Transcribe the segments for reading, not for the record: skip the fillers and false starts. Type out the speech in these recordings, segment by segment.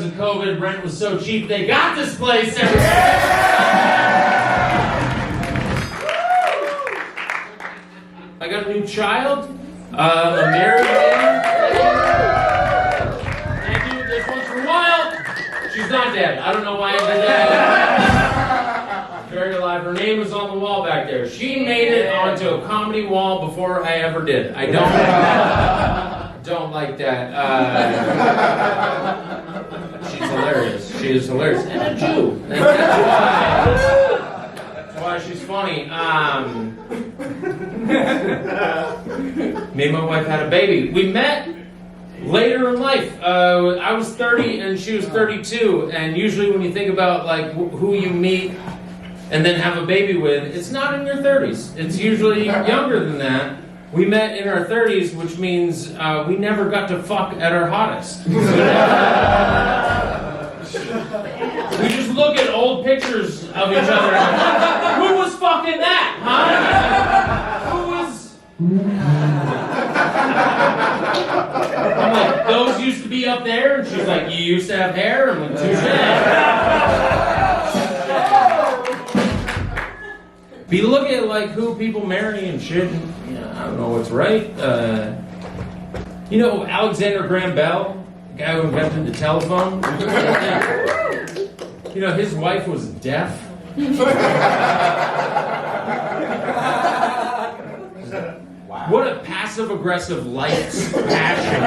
of COVID, rent was so cheap, they got this place. I got a new child, a married man. Thank you. This one's from Wild. She's not dead. I don't know why I did that. Very alive. Her name is on the wall back there. She made it onto a comedy wall before I ever did. I don't like that. She's hilarious. She is hilarious. And a Jew. And that's why she's funny. Me and my wife had a baby. We met later in life. I was 30 and she was 32. And usually when you think about like who you meet and then have a baby with, it's not in your 30s. It's usually younger than that. We met in our 30s, which means we never got to fuck at our hottest. We just look at old pictures of each other. Who was fucking that, huh? Who was... I'm like, those used to be up there? And she's like, you used to have hair? I'm like, touche. But you look at like who people marry and shit, and, you know, I don't know what's right. You know Alexander Graham Bell, the guy who invented the telephone? You know, his wife was deaf. Wow. What a passive-aggressive life's passion.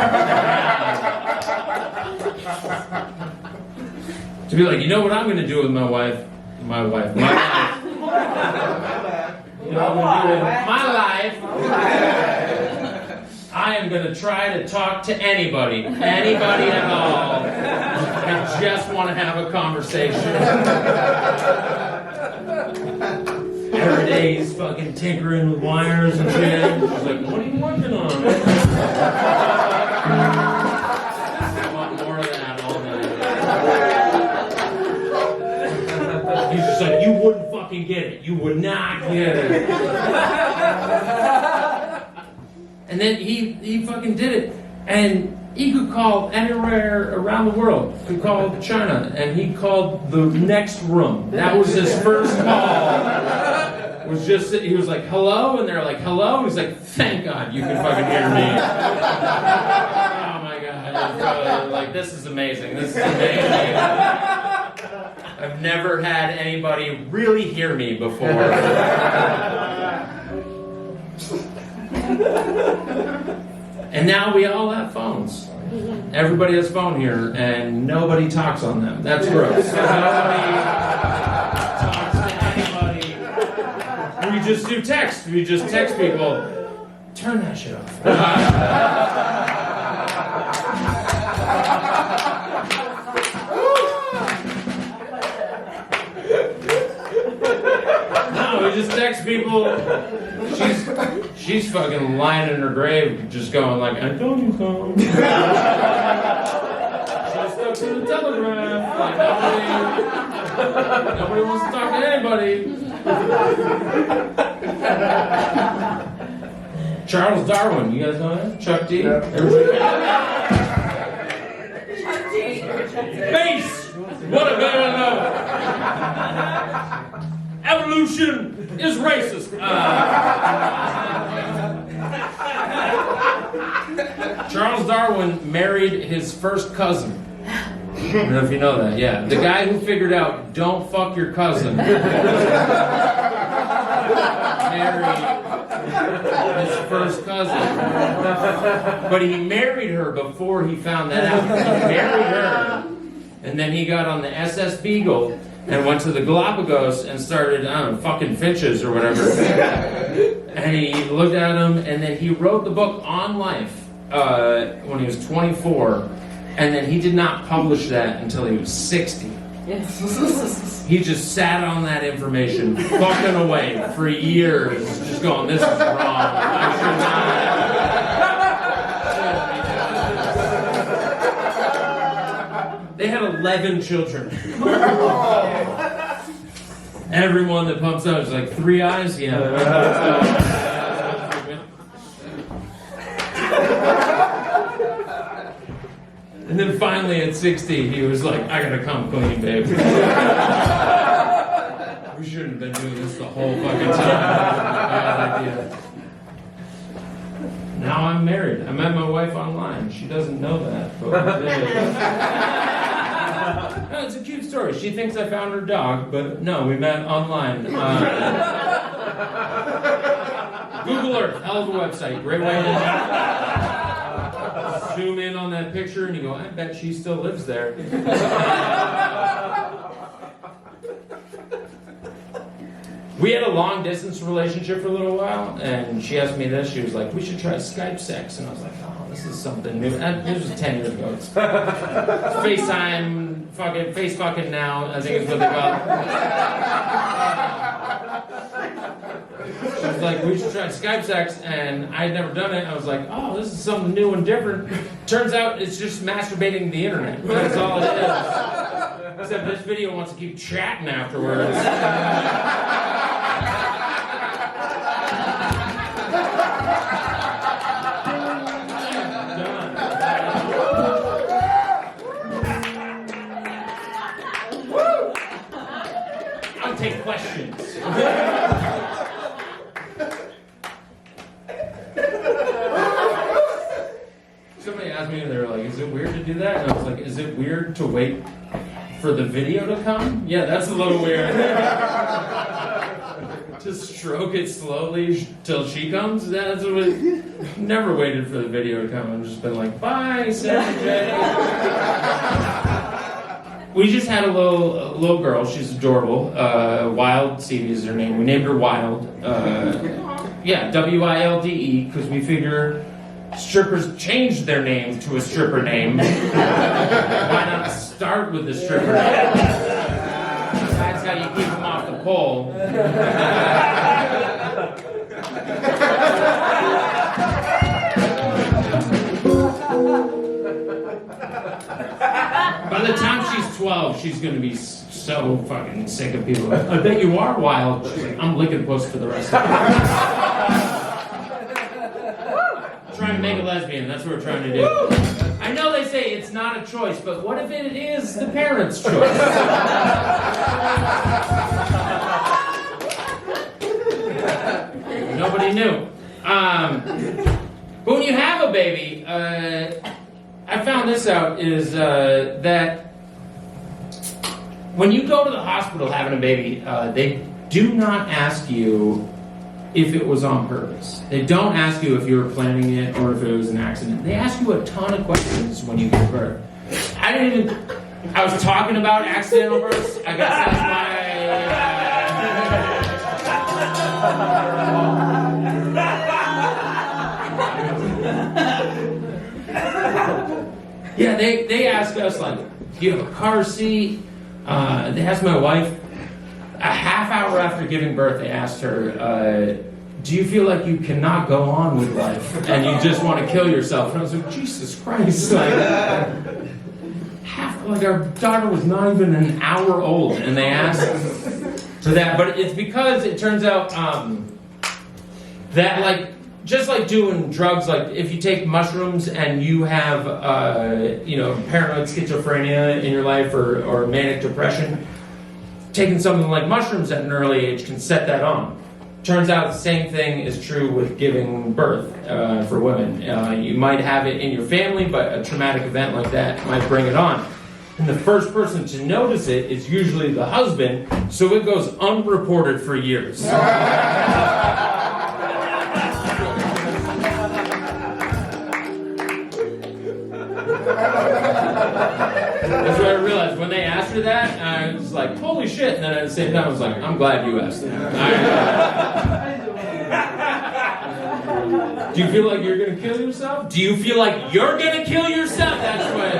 To be like, you know what I'm going to do with my wife? My life. You know what I'm going to do with my life? I am going to try to talk to anybody at all. I just want to have a conversation. Every day he's fucking tinkering with wires and shit. She's like, what are you working on? I want more of that all night. He's just like, you wouldn't fucking get it. You would not get it. And then he fucking did it. And he could call anywhere around the world. He could call China. And he called the next room. That was his first call. It was just, he was like, hello? And they're like, hello? He's like, thank God you can fucking hear me. Oh my God. Like, this is amazing. This is amazing. I've never had anybody really hear me before. And now we all have phones. Everybody has a phone here, and nobody talks on them. That's gross. Nobody talks to anybody. We just do text. We just text people. Turn that shit off. No, we just text people. She's fucking lying in her grave, just going like, I told you so. She's stuck to the telegraph. Like nobody wants to talk to anybody. Charles Darwin, you guys know that? Chuck D. Yeah. Base. What a better know. Evolution is racist. Charles Darwin married his first cousin. I don't know if you know that. Yeah, the guy who figured out don't fuck your cousin married his first cousin. But he married her before he found that out. He married her, and then he got on the SS Beagle and went to the Galapagos and started, I don't know, fucking finches or whatever. And he looked at them, and then he wrote the book On Life when he was 24, and then he did not publish that until he was 60. He just sat on that information, fucking away for years, just going, this is wrong. I should not. They had 11 children. Everyone that pumps out is like 3 eyes, yeah. And And then finally at 60, he was like, I gotta come clean, babe. We shouldn't have been doing this the whole fucking time. Bad idea. Now I'm married. I met my wife online. She doesn't know that, but we did. No, it's a cute story. She thinks I found her dog, but no, we met online. Google Earth, hell of a website. Great way to zoom in on that picture and you go, I bet she still lives there. We had a long distance relationship for a little while, and she asked me this. She was like, we should try Skype sex. And I was like, oh, this is something new. And it was 10 years ago. It's FaceTime, face fucking now, I think is what they call it. She was like, we should try Skype sex, and I had never done it. I was like, oh, this is something new and different. Turns out it's just masturbating the internet. That's all it is. Except this video wants to keep chatting afterwards. I'll take questions. Somebody asked me, and they were like, is it weird to do that? And I was like, is it weird to wait for the video to come? Yeah, that's a little weird. To stroke it slowly till she comes? That's what never waited for the video to come. I've just been like, bye, Sarah J. We just had a little girl. She's adorable. Wild Seavey is her name. We named her Wild. Yeah, W-I-L-D-E, because we figure strippers changed their name to a stripper name. Why not start with the stripper name? That's how you keep them off the pole. By the time she's 12, she's going to be so fucking sick of people. I bet you are wild. She's like, I'm licking puss for the rest of it. Trying to make a lesbian, that's what we're trying to do. I know they say it's not a choice, but what if it is the parents' choice? Nobody knew. But when you have a baby, I found this out, is that when you go to the hospital having a baby, they do not ask you if it was on purpose. They don't ask you if you were planning it or if it was an accident. They ask you a ton of questions when you give birth. I was talking about accidental births. I guess that's why. Yeah, they ask us, like, do you have a car seat? They asked my wife, a half hour after giving birth, they asked her, do you feel like you cannot go on with life and you just want to kill yourself? And I was like, Jesus Christ. Like our daughter was not even an hour old, and they asked for that. But it's because it turns out that, like, just like doing drugs, like if you take mushrooms and you have, paranoid schizophrenia in your life or manic depression, taking something like mushrooms at an early age can set that on. Turns out the same thing is true with giving birth for women. You might have it in your family, but a traumatic event like that might bring it on. And the first person to notice it is usually the husband, so it goes unreported for years. That's what I realized. When they asked her that, I was like, holy shit. And then at the same time, I was like, I'm glad you asked that. Do you feel like you're going to kill yourself? Do you feel like you're going to kill yourself? That's what.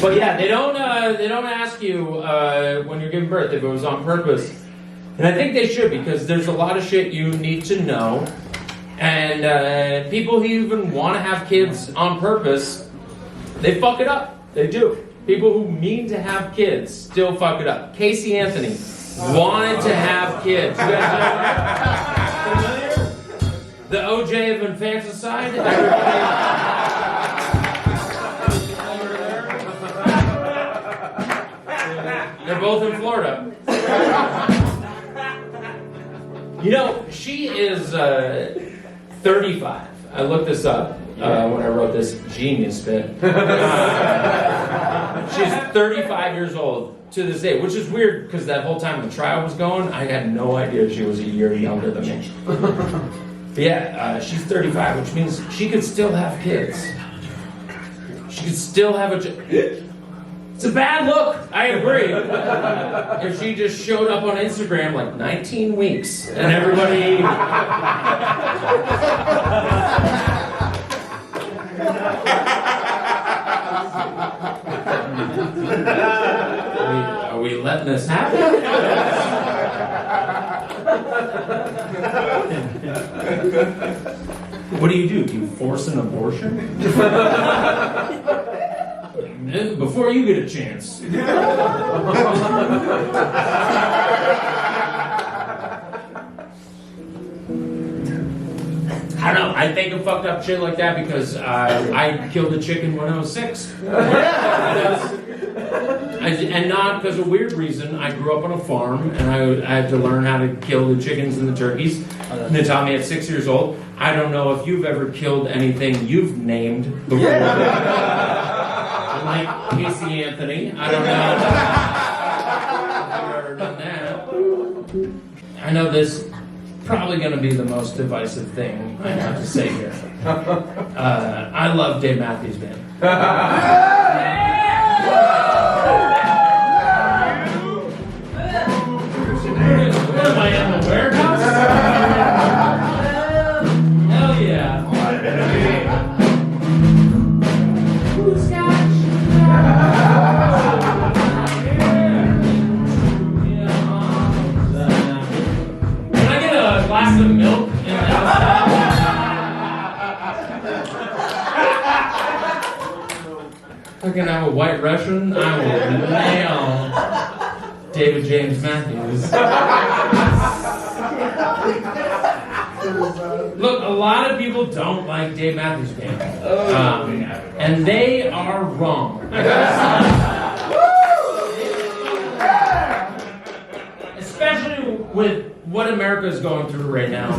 But yeah, they don't ask you when you're giving birth if it was on purpose. And I think they should, because there's a lot of shit you need to know. And people who even want to have kids on purpose, they fuck it up. They do. People who mean to have kids still fuck it up. Casey Anthony wanted to have kids. You guys know that? The OJ of infanticide? Everybody... They're both in Florida. You know, she is 35. I looked this up when I wrote this genius bit. She's 35 years old to this day, which is weird because that whole time the trial was going, I had no idea she was a year younger than me. But yeah, she's 35, which means she could still have kids. She could still have a... It's a bad look, I agree. If she just showed up on Instagram like 19 weeks and everybody... Are we letting this happen? What do? Do you force an abortion? Before you get a chance. I don't know. I think of fucked up shit like that because I killed a chicken when I was 6. And not because of a weird reason. I grew up on a farm and I had to learn how to kill the chickens and the turkeys. And they taught me at 6 years old. I don't know if you've ever killed anything you've named before. Like Casey Anthony. I don't know if I've ever done that. I know this is probably going to be the most divisive thing I have to say here. I love Dave Matthews Band. What am I in the warehouse? Hell yeah. Who's got Can I get a glass of milk in the outside? If I can have a white Russian, I will nail David James Matthews. Look, a lot of people don't like Dave Matthews Band. And they are wrong. Especially with what America is going through right now.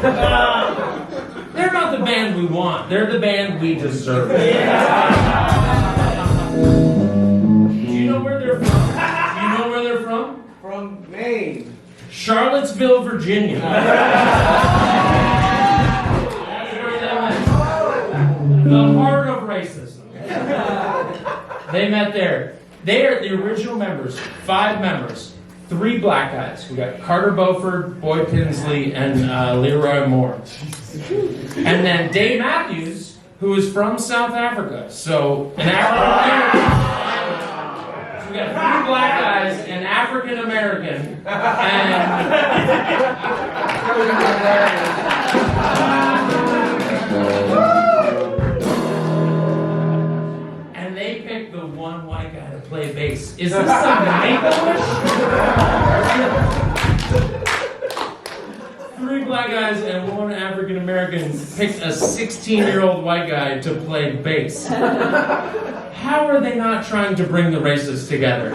They're not the band we want. They're the band we deserve. Do you know where they're from? Do you know where they're from? From Maine. Charlottesville, Virginia. That's where they met. The heart of racism. They met there. They are the original members, 5 members, 3 black guys. We got Carter Beauford, Boyd Tinsley, and Leroy Moore. And then Dave Matthews, who is from South Africa. So an African American. So we got 3 black guys, an African American, and they picked the one white guy to play bass. Is this some make-a-wish? 3 black guys and 1 African American picked a 16-year-old white guy to play bass. How are they not trying to bring the races together?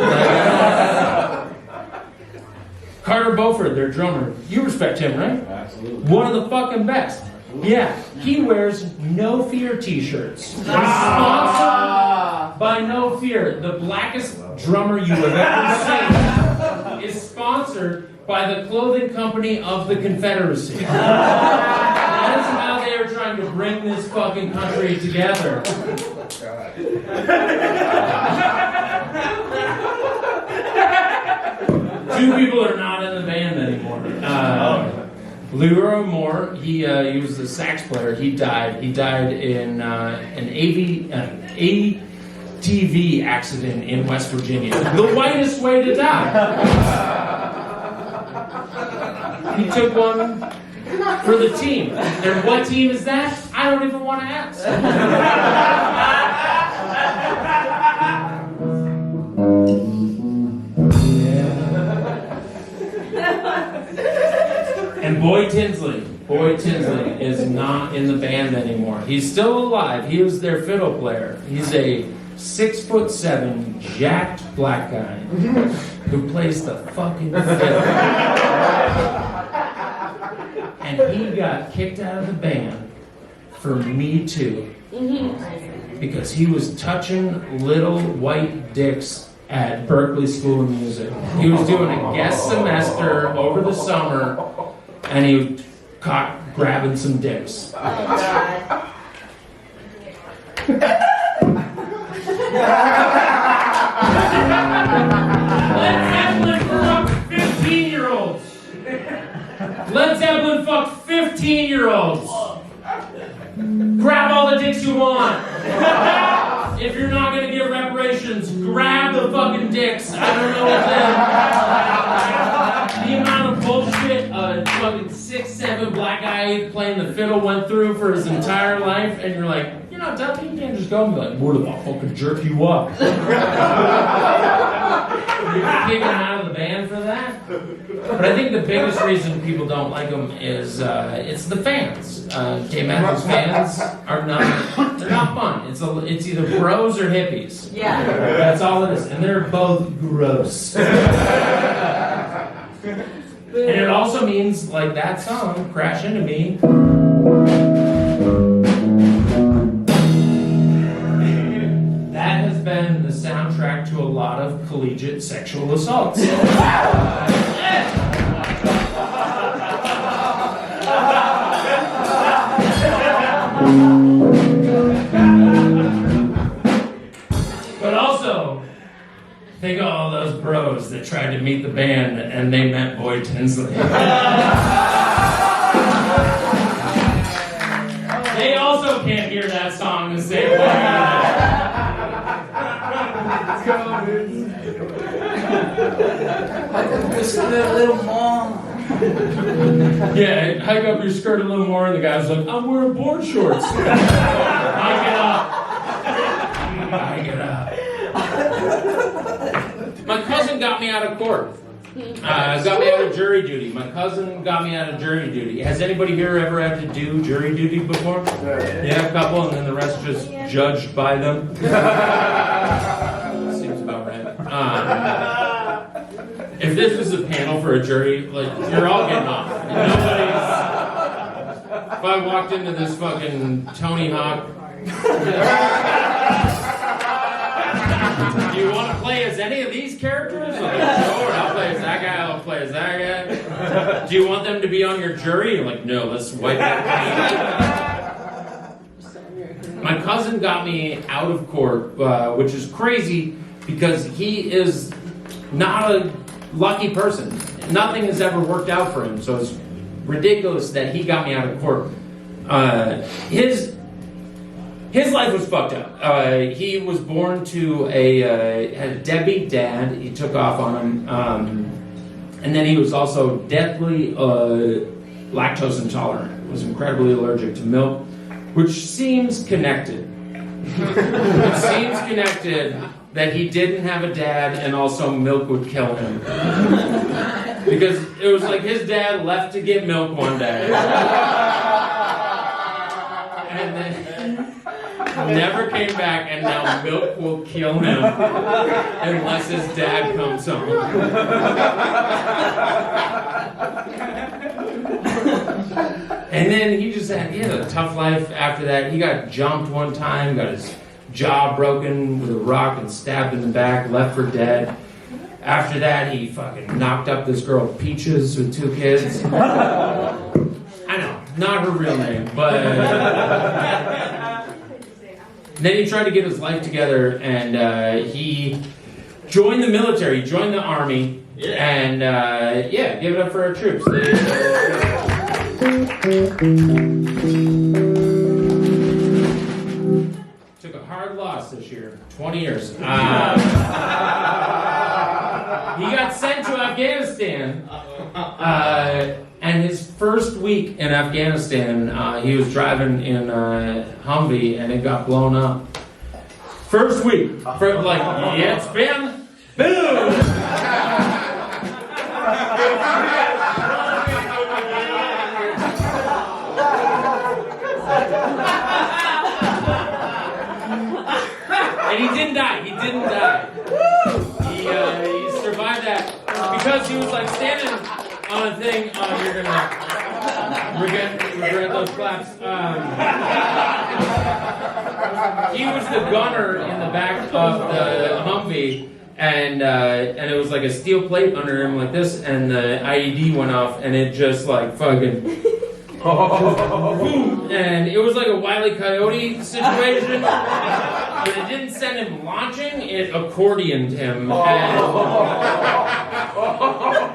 Carter Beauford, their drummer. You respect him, right? Absolutely. One of the fucking best. Yeah, he wears No Fear t-shirts. He's sponsored by No Fear. The blackest drummer you have ever seen is sponsored by the clothing company of the Confederacy. That is how they are trying to bring this fucking country together. Two people are not in the band anymore. Leroy Moore, he was the sax player. He died. He died in an ATV accident in West Virginia. The whitest way to die. He took one for the team. And what team is that? I don't even want to ask. And Boyd Tinsley is not in the band anymore. He's still alive. He was their fiddle player. He's a 6'7", jacked black guy who plays the fucking fiddle. And he got kicked out of the band for Me Too because he was touching little white dicks at Berkeley School of Music. He was doing a guest semester over the summer, and he was caught grabbing some dicks. Oh, God. Led Zeppelin fucked 15-year-olds. Led Zeppelin fucked 15-year-olds. Grab all the dicks you want. If you're not gonna give reparations, grab the fucking dicks. I don't know what the amount of bullshit a fucking 6'7" black guy playing the fiddle went through for his entire life, and you're like, you're not dumb, you can't just go and be like, what if I fucking jerk you up? You're kicking him out of the band for that? But I think the biggest reason people don't like him is it's the fans. Dave Matthews fans are they're not fun. It's either bros or hippies. Yeah. That's all it is. And they're both gross. And it also means, like that song, Crash Into Me. That has been the soundtrack to a lot of collegiate sexual assaults. But also, think of all those bros that tried to meet the band and they met Boy Tinsley. They also can't hear that song the same way. Just a little more. Yeah, hike up your skirt a little more, and the guy's like, I'm wearing board shorts. Hike it up. Hike it up. My cousin got me out of court. Got me out of jury duty. My cousin got me out of jury duty. Has anybody here ever had to do jury duty before? Yeah, a couple, and then the rest just judged by them. Seems about right. If this was a panel for a jury, like, you're all getting off. Nobody's... If I walked into this fucking Tony Hawk... Do you want to play as any of these characters? Like, sure, I'll play as that guy, I'll play as that guy. Do you want them to be on your jury? You're like, no, let's wipe that clean. My cousin got me out of court, which is crazy because he is not a lucky person. Nothing has ever worked out for him, so it's ridiculous that he got me out of court. His life was fucked up. He was born to had a deadbeat dad. He took off on him. And then he was also deathly lactose intolerant. Was incredibly allergic to milk, which seems connected. It seems connected that he didn't have a dad and also milk would kill him. Because it was like his dad left to get milk one day. And then never came back, and now milk will kill him unless his dad comes home. And then he had a tough life after that. He got jumped one time, got his jaw broken with a rock and stabbed in the back, left for dead. After that, he fucking knocked up this girl Peaches with 2 kids. I know, not her real name, but... Then he tried to get his life together, and he joined the military, joined the army, and give it up for our troops. Took a hard loss this year, 20 years. He got sent to Afghanistan, and his first week in Afghanistan, he was driving in a Humvee, and it got blown up. First week, yeah, it's been boom. And he didn't because he was like standing on a thing. You're gonna regret those claps. He was the gunner in the back of the Humvee, and it was like a steel plate under him like this, and the IED went off, and it just like fucking. And it was like a Wile E. Coyote situation, but it didn't send him launching, it accordioned him,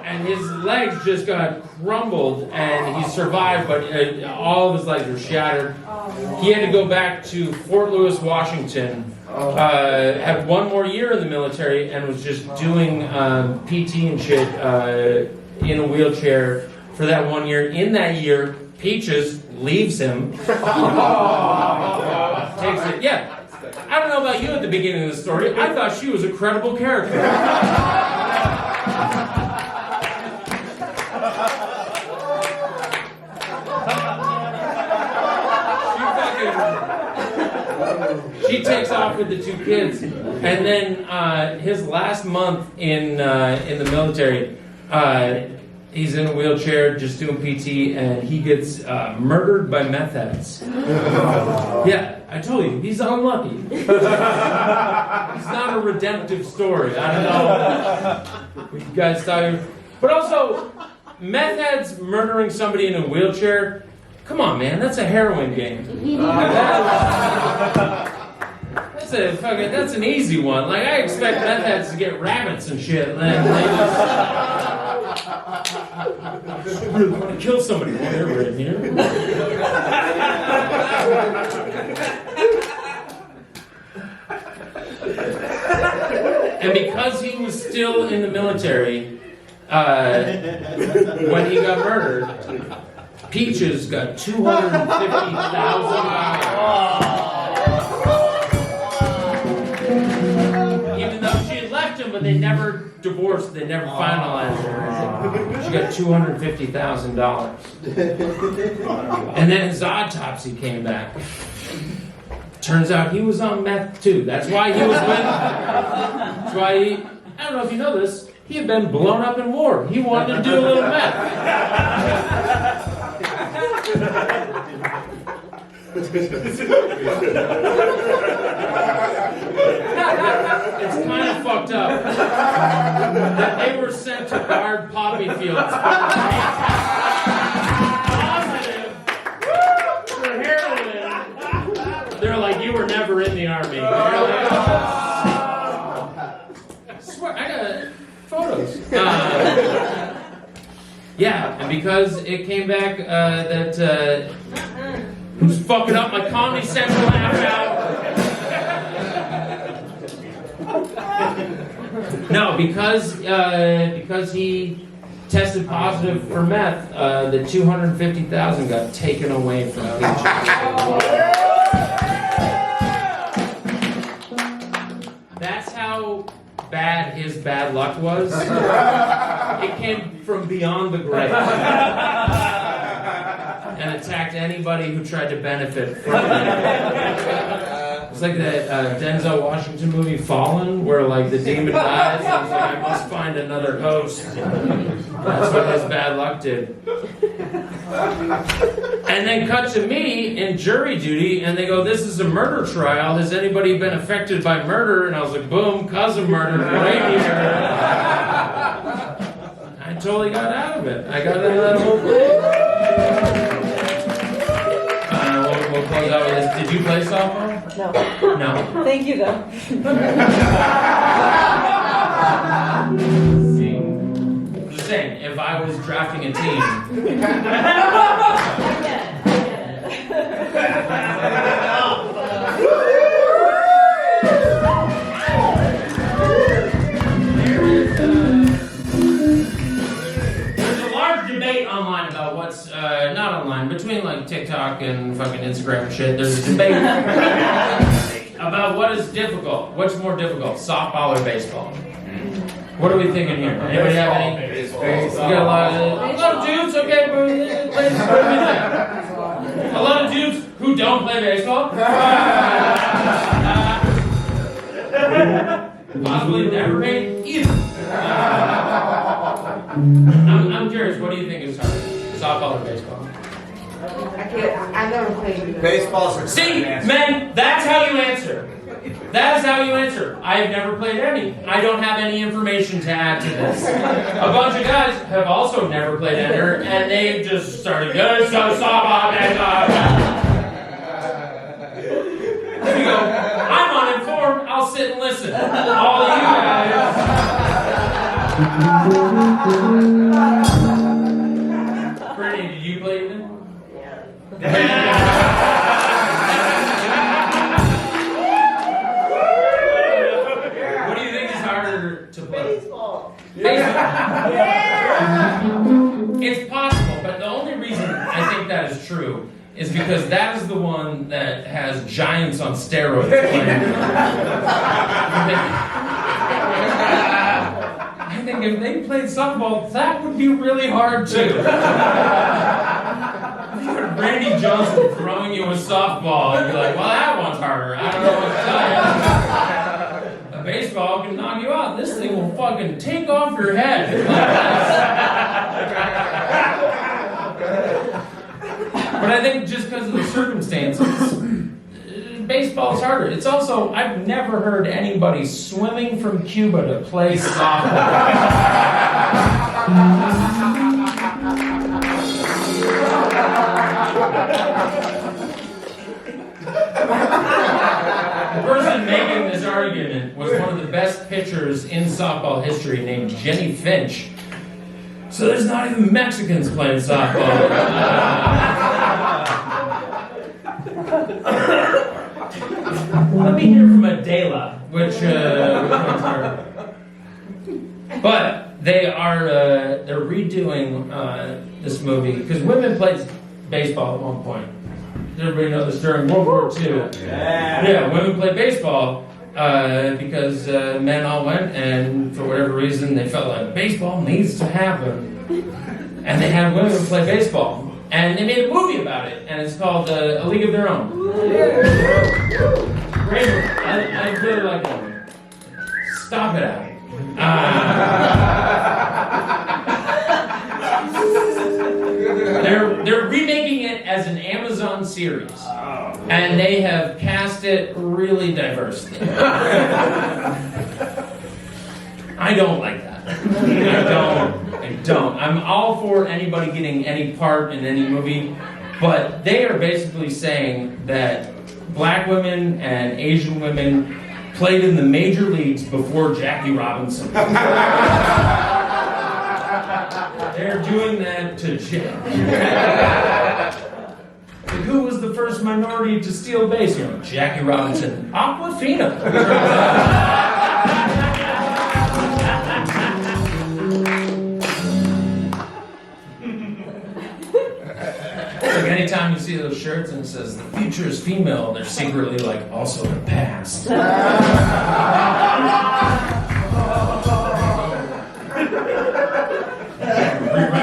and his legs just got crumbled, and he survived, but all of his legs were shattered. He had to go back to Fort Lewis, Washington, had one more year in the military, and was just doing PT and shit in a wheelchair for that 1 year. In that year, Peaches leaves him. Takes it. Yeah. I don't know about you at the beginning of the story. I thought she was a credible character. She takes off with the 2 kids, and then his last month in the military. He's in a wheelchair, just doing PT, and he gets murdered by meth heads. Yeah, I told you, he's unlucky. He's not a redemptive story. I don't know what you guys thought. But also, meth heads murdering somebody in a wheelchair, come on, man, that's a heroin game. That's an easy one. Like, I expect meth heads to get rabbits and shit. And they just really want to kill somebody while they're in here. And because he was still in the military, when he got murdered, Peaches got $250,000. Even though she had left him, but they never divorced, they never finalized her. She got $250,000. And then his autopsy came back. Turns out he was on meth too. That's why he was with. That's why he. I don't know if you know this. He had been blown up in war. He wanted to do a little meth. It's kind of fucked up that they were sent to guard poppy fields. Positive for heroin. They're like, you were never in the army. Like, I swear, I got photos. Yeah, and because it came back that who's fucking up my Comedy Central app out. No, because he tested positive for meth, the $250,000 got taken away from Peaches. That's how bad his bad luck was. It came from beyond the grave and attacked anybody who tried to benefit from it. It's like that Denzel Washington movie Fallen, where like the demon dies and he's like, I must find another host. That's what his bad luck did. And then cut to me in jury duty, and they go, this is a murder trial. Has anybody been affected by murder? And I was like, boom, cousin murder, right here. I totally got out of it. I got out of that whole thing. We'll close out with this. Did you play softball? No. No. Thank you, though. See, I'm just saying, if I was drafting a team. There's a large debate online about what's not online, between like TikTok and fucking Instagram and shit. There's a debate about what is difficult. What's more difficult, softball or baseball? What are we thinking here? Anybody have any? Baseball. We got a lot of dudes, okay, but what do we think? A lot of dudes who don't play baseball? Possibly never played either. I'm curious, what do you think is harder? Softball or baseball? I never played Baseball's a See, men, that's how you answer. That is how you answer. I have never played any. I don't have any information to add to this. A bunch of guys have also never played enter, and they've just started, good, so softball, baseball. There you go. I'm uninformed. I'll sit and listen. All of you guys. Brittany, did you play them? What do you think is harder to play? Baseball. Yeah. It's possible, but the only reason I think that is true is because that is the one that has giants on steroids playing. I think if they played softball, that would be really hard too. If you had Randy Johnson throwing you a softball, you'd be like, well, that one's harder. I don't know what to tell you. A baseball can knock you out. This thing will fucking take off your head. But I think just because of the circumstances, baseball is harder. It's also, I've never heard anybody swimming from Cuba to play softball. The person making this argument was one of the best pitchers in softball history named Jenny Finch. So there's not even Mexicans playing softball. Let me hear from Adela, which one's harder? But they're redoing this movie because women played baseball at one point. Does everybody know this during World War II? Yeah, women played baseball because men all went, and for whatever reason, they felt like baseball needs to happen, and they had women play baseball. And they made a movie about it, and it's called A League of Their Own. Great movie. I really like that movie. Stop it out. They're remaking it as an Amazon series, and they have cast it really diversely. I don't like that. I don't. I'm all for anybody getting any part in any movie, but they are basically saying that black women and Asian women played in the major leagues before Jackie Robinson. They're doing that to Jack. Who was the first minority to steal base? You know, Jackie Robinson. Aquafina. Like anytime you see those shirts and it says the future is female, they're secretly like also the past. Rewrite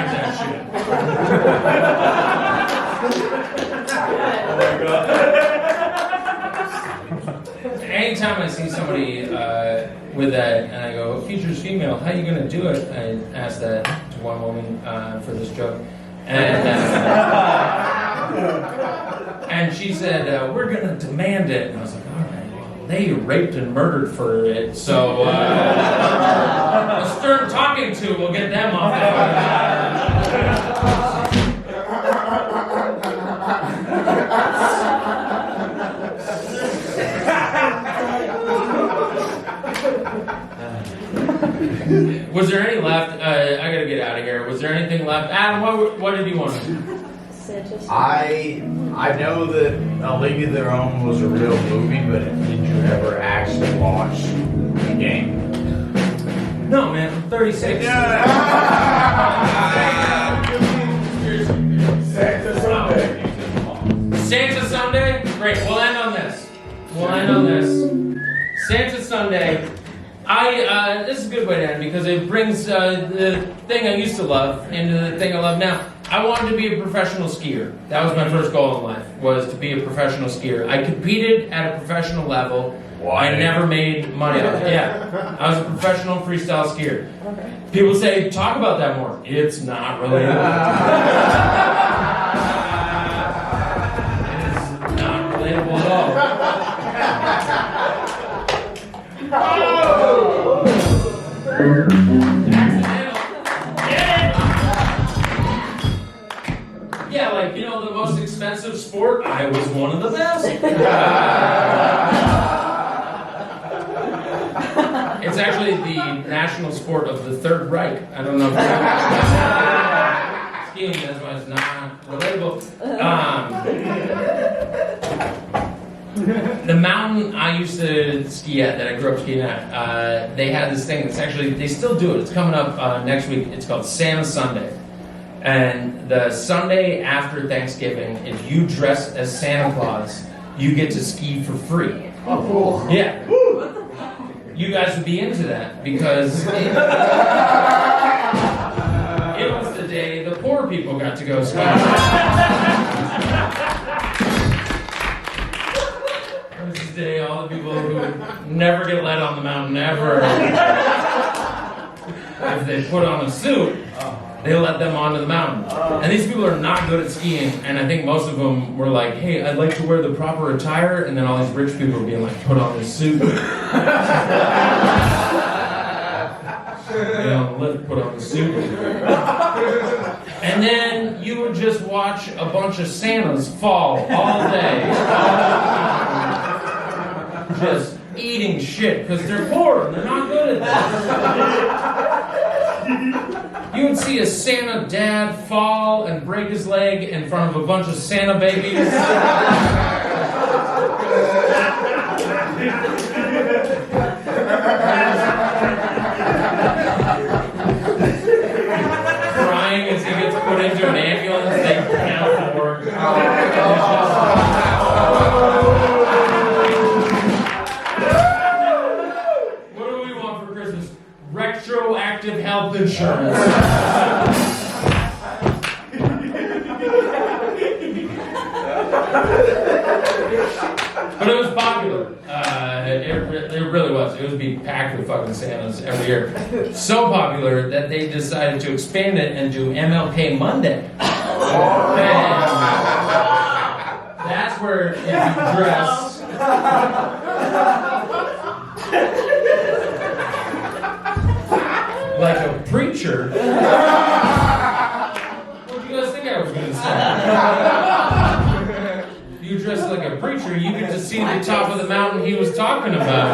that shit. Oh my god. Anytime I see somebody with that and I go, future's female, how are you gonna do it? I asked that to one woman for this joke. And she said, we're going to demand it. And I was like, all right, well, they raped and murdered for it, so a stern talking to will get them off Was there any left? I gotta get out of here. Was there anything left? Adam, what did you want to do? I know that A League of Their Own was a real movie, but did you ever actually watch the game? No, man. I'm 36. Santa Sunday. Santa Sunday? Great. We'll end on this. Santa Sunday. This is a good way to end because it brings the thing I used to love into the thing I love now. I wanted to be a professional skier. That was my first goal in life, was to be a professional skier. I competed at a professional level. Why? I never made money on it. Yeah, I was a professional freestyle skier. People say, talk about that more. It's not relatable. It is not relatable at all. Yeah, like, you know, the most expensive sport, I was one of the best. It's actually the national sport of the Third Reich. I don't know if skiing, that's why it's not relatable. The mountain I used to ski at, that I grew up skiing at, they had this thing. It's actually, they still do it. It's coming up next week. It's called Santa Sunday. And the Sunday after Thanksgiving, if you dress as Santa Claus, you get to ski for free. Oh, cool. Yeah. You guys would be into that because it was the day the poor people got to go skiing. It was the day all the people who would never get let on the mountain ever, if they put on a suit, they let them onto the mountain. And these people are not good at skiing, and I think most of them were like, hey, I'd like to wear the proper attire, and then all these rich people were being like, put on this suit. You know, let's put on the suit. And then you would just watch a bunch of Santas fall all day. Just eating shit, because they're poor and they're not good at that. You would see a Santa dad fall and break his leg in front of a bunch of Santa babies. Crying as he gets put into an ambulance they can't afford. What do we want for Christmas? Retroactive health insurance. But it was popular. It really was. It would be packed with fucking Santas every year. So popular that they decided to expand it and do MLK Monday. And that's where if you dress like a preacher. What do you guys think I was going to say? You dress like a preacher, you get to see the top of the mountain he was talking about.